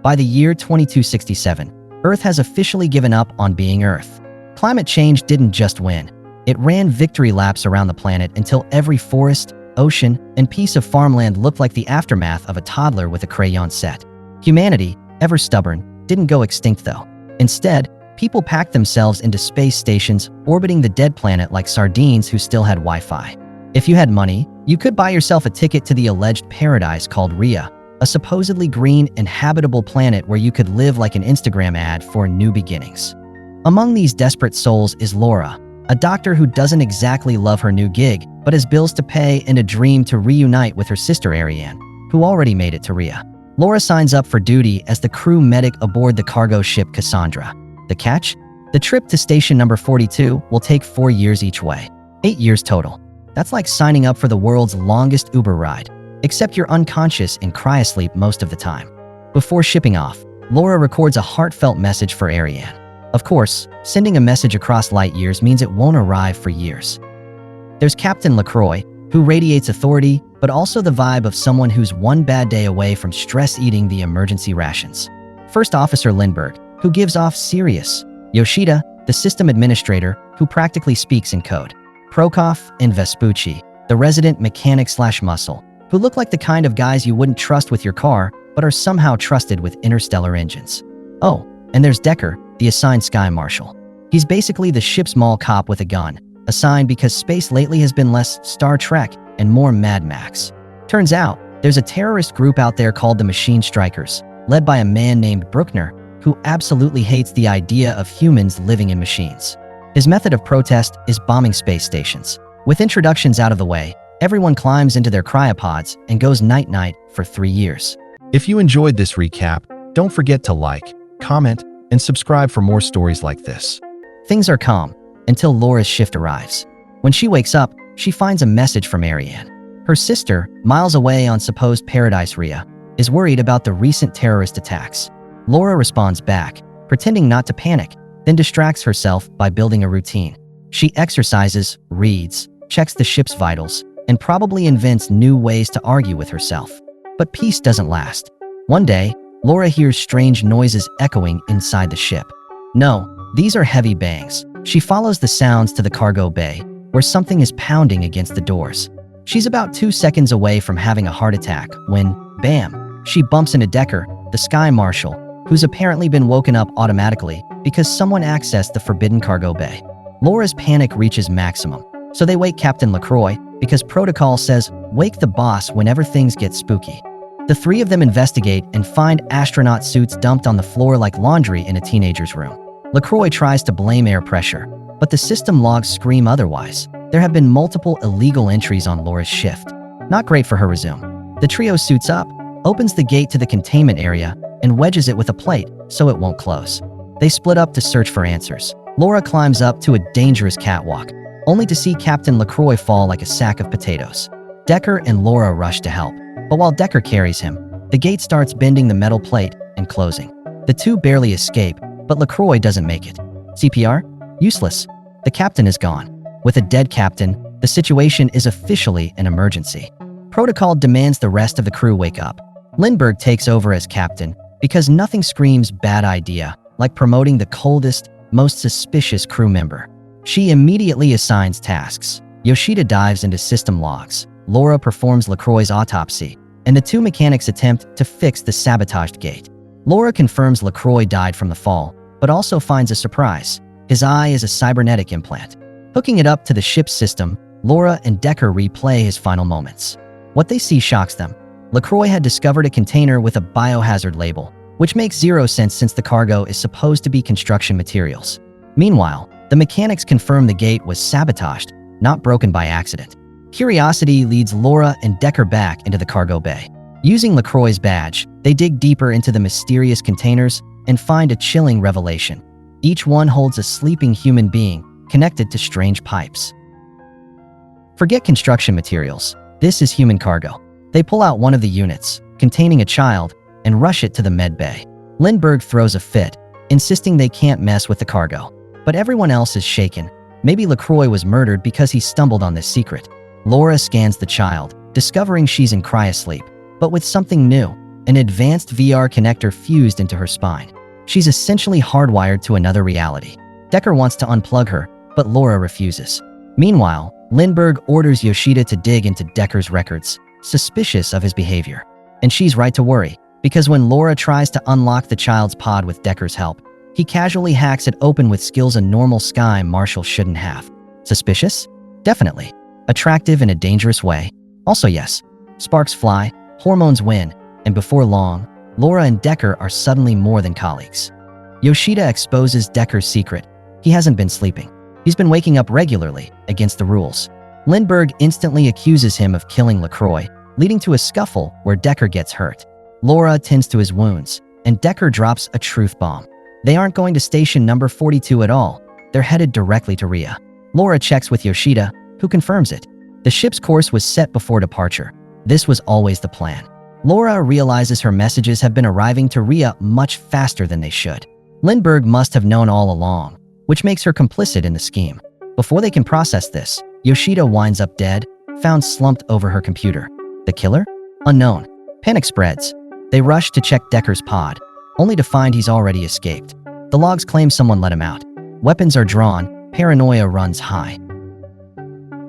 By the year 2267, Earth has officially given up on being Earth. Climate change didn't just win. It ran victory laps around the planet until every forest, ocean, and piece of farmland looked like the aftermath of a toddler with a crayon set. Humanity, ever stubborn, didn't go extinct though. Instead, people packed themselves into space stations orbiting the dead planet like sardines who still had Wi-Fi. If you had money, you could buy yourself a ticket to the alleged paradise called Rhea, a supposedly green and habitable planet where you could live like an Instagram ad for new beginnings. Among these desperate souls is Laura, a doctor who doesn't exactly love her new gig, but has bills to pay and a dream to reunite with her sister Ariane, who already made it to Rhea. Laura signs up for duty as the crew medic aboard the cargo ship Cassandra. The catch? The trip to station number 42 will take 4 years each way. 8 years total. That's like signing up for the world's longest Uber ride, except you're unconscious in cryosleep most of the time. Before shipping off, Laura records a heartfelt message for Ariane. Of course, sending a message across light years means it won't arrive for years. There's Captain LaCroix, who radiates authority, but also the vibe of someone who's one bad day away from stress eating the emergency rations. First Officer Lindbergh, who gives off serious. Yoshida, the system administrator, who practically speaks in code. Prokop and Vespucci, the resident mechanic/muscle, who look like the kind of guys you wouldn't trust with your car, but are somehow trusted with interstellar engines. Oh, and there's Decker, the assigned Sky Marshal. He's basically the ship's mall cop with a gun, assigned because space lately has been less Star Trek and more Mad Max. Turns out, there's a terrorist group out there called the Machine Strikers, led by a man named Bruckner, who absolutely hates the idea of humans living in machines. His method of protest is bombing space stations. With introductions out of the way, everyone climbs into their cryopods and goes night-night for 3 years. If you enjoyed this recap, don't forget to like, comment, and subscribe for more stories like this. Things are calm until Laura's shift arrives. When she wakes up, she finds a message from Ariane. Her sister, miles away on supposed Paradise Rhea, is worried about the recent terrorist attacks. Laura responds back, pretending not to panic, then distracts herself by building a routine. She exercises, reads, checks the ship's vitals, and probably invents new ways to argue with herself. But peace doesn't last. One day, Laura hears strange noises echoing inside the ship. No, these are heavy bangs. She follows the sounds to the cargo bay, where something is pounding against the doors. She's about 2 seconds away from having a heart attack when, bam, she bumps into Decker, the Sky Marshal, who's apparently been woken up automatically because someone accessed the forbidden cargo bay. Laura's panic reaches maximum, so they wake Captain LaCroix because protocol says wake the boss whenever things get spooky. The three of them investigate and find astronaut suits dumped on the floor like laundry in a teenager's room. LaCroix tries to blame air pressure, but the system logs scream otherwise. There have been multiple illegal entries on Laura's shift. Not great for her resume. The trio suits up, opens the gate to the containment area, and wedges it with a plate so it won't close. They split up to search for answers. Laura climbs up to a dangerous catwalk, only to see Captain LaCroix fall like a sack of potatoes. Decker and Laura rush to help, but while Decker carries him, the gate starts bending the metal plate and closing. The two barely escape, but LaCroix doesn't make it. CPR? Useless. The captain is gone. With a dead captain, the situation is officially an emergency. Protocol demands the rest of the crew wake up. Lindbergh takes over as captain because nothing screams bad idea like promoting the coldest, most suspicious crew member. She immediately assigns tasks. Yoshida dives into system logs. Laura performs LaCroix's autopsy, and the two mechanics attempt to fix the sabotaged gate. Laura confirms LaCroix died from the fall, but also finds a surprise. His eye is a cybernetic implant. Hooking it up to the ship's system, Laura and Decker replay his final moments. What they see shocks them. LaCroix had discovered a container with a biohazard label, which makes zero sense since the cargo is supposed to be construction materials. Meanwhile, the mechanics confirm the gate was sabotaged, not broken by accident. Curiosity leads Laura and Decker back into the cargo bay. Using LaCroix's badge, they dig deeper into the mysterious containers and find a chilling revelation. Each one holds a sleeping human being connected to strange pipes. Forget construction materials. This is human cargo. They pull out one of the units, containing a child, and rush it to the med bay. Lindbergh throws a fit, insisting they can't mess with the cargo. But everyone else is shaken. Maybe LaCroix was murdered because he stumbled on this secret. Laura scans the child, discovering she's in cryosleep, but with something new. an advanced VR connector fused into her spine. She's essentially hardwired to another reality. Decker wants to unplug her, but Laura refuses. Meanwhile, Lindbergh orders Yoshida to dig into Decker's records, suspicious of his behavior. And she's right to worry, because when Laura tries to unlock the child's pod with Decker's help, he casually hacks it open with skills a normal Sky Marshal shouldn't have. Suspicious? Definitely. Attractive in a dangerous way? Also yes. Sparks fly, hormones win, and before long, Laura and Decker are suddenly more than colleagues. Yoshida exposes Decker's secret. He hasn't been sleeping. He's been waking up regularly, against the rules. Lindbergh instantly accuses him of killing LaCroix, leading to a scuffle where Decker gets hurt. Laura tends to his wounds, and Decker drops a truth bomb. They aren't going to station number 42 at all. They're headed directly to Rhea. Laura checks with Yoshida, who confirms it. The ship's course was set before departure. This was always the plan. Laura realizes her messages have been arriving to Rhea much faster than they should. Lindbergh must have known all along, which makes her complicit in the scheme. Before they can process this, Yoshida winds up dead, found slumped over her computer. The killer? Unknown. Panic spreads. They rush to check Decker's pod, only to find he's already escaped. The logs claim someone let him out. Weapons are drawn, paranoia runs high.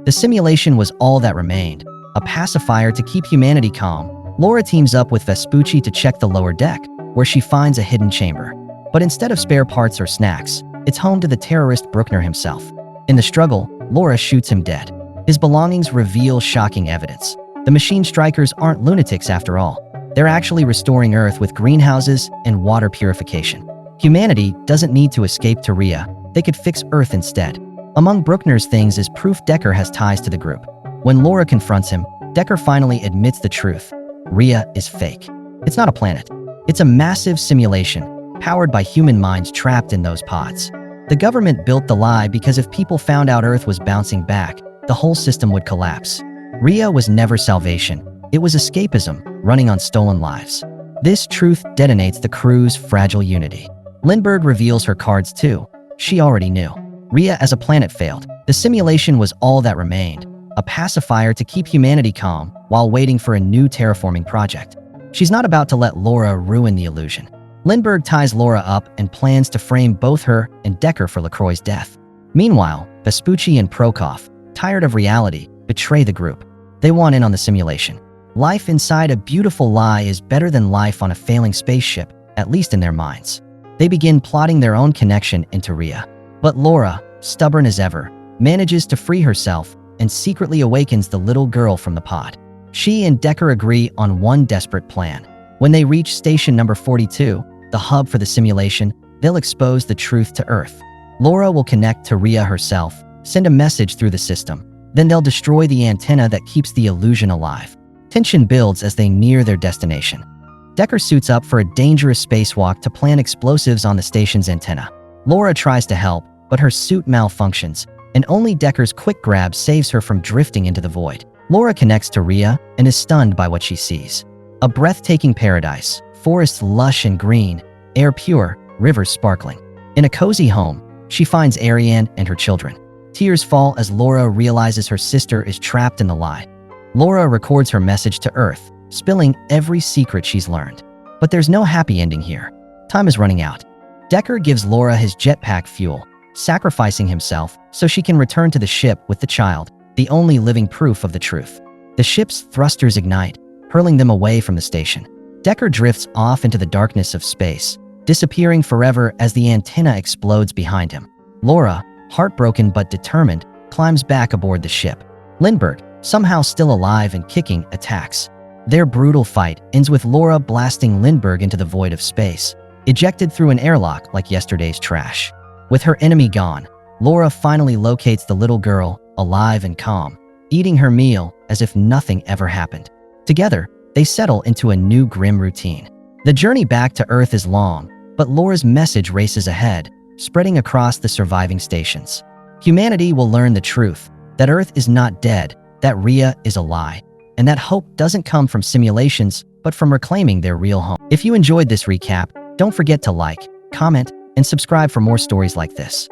The simulation was all that remained, a pacifier to keep humanity calm. Laura teams up with Vespucci to check the lower deck, where she finds a hidden chamber. But instead of spare parts or snacks, it's home to the terrorist Bruckner himself. In the struggle, Laura shoots him dead. His belongings reveal shocking evidence. The machine strikers aren't lunatics after all. They're actually restoring Earth with greenhouses and water purification. Humanity doesn't need to escape to Rhea. They could fix Earth instead. Among Bruckner's things is proof Decker has ties to the group. When Laura confronts him, Decker finally admits the truth. Rhea is fake. It's not a planet. It's a massive simulation, powered by human minds trapped in those pods. The government built the lie because if people found out Earth was bouncing back, the whole system would collapse. Rhea was never salvation. It was escapism, running on stolen lives. This truth detonates the crew's fragile unity. Lindbergh reveals her cards too. She already knew. Rhea as a planet failed. The simulation was all that remained, a pacifier to keep humanity calm while waiting for a new terraforming project. She's not about to let Laura ruin the illusion. Lindbergh ties Laura up and plans to frame both her and Decker for LaCroix's death. Meanwhile, Vespucci and Prokop, tired of reality, betray the group. They want in on the simulation. Life inside a beautiful lie is better than life on a failing spaceship, at least in their minds. They begin plotting their own connection into Rhea. But Laura, stubborn as ever, manages to free herself and secretly awakens the little girl from the pod. She and Decker agree on one desperate plan. When they reach station number 42, the hub for the simulation, they'll expose the truth to Earth. Laura will connect to Rhea herself, send a message through the system. Then they'll destroy the antenna that keeps the illusion alive. Tension builds as they near their destination. Decker suits up for a dangerous spacewalk to plant explosives on the station's antenna. Laura tries to help, but her suit malfunctions, and only Decker's quick grab saves her from drifting into the void. Laura connects to Rhea and is stunned by what she sees. A breathtaking paradise, forests lush and green, air pure, rivers sparkling. In a cozy home, she finds Ariane and her children. Tears fall as Laura realizes her sister is trapped in the lie. Laura records her message to Earth, spilling every secret she's learned. But there's no happy ending here. Time is running out. Decker gives Laura his jetpack fuel, sacrificing himself so she can return to the ship with the child, the only living proof of the truth. The ship's thrusters ignite, hurling them away from the station. Decker drifts off into the darkness of space, disappearing forever as the antenna explodes behind him. Laura, heartbroken but determined, climbs back aboard the ship. Lindbergh, somehow still alive and kicking, attacks. Their brutal fight ends with Laura blasting Lindbergh into the void of space, ejected through an airlock like yesterday's trash. With her enemy gone, Laura finally locates the little girl, alive and calm, eating her meal as if nothing ever happened. Together, they settle into a new grim routine. The journey back to Earth is long, but Laura's message races ahead, spreading across the surviving stations. Humanity will learn the truth, that Earth is not dead, that Rhea is a lie, and that hope doesn't come from simulations, but from reclaiming their real home. If you enjoyed this recap, don't forget to like, comment, and subscribe for more stories like this.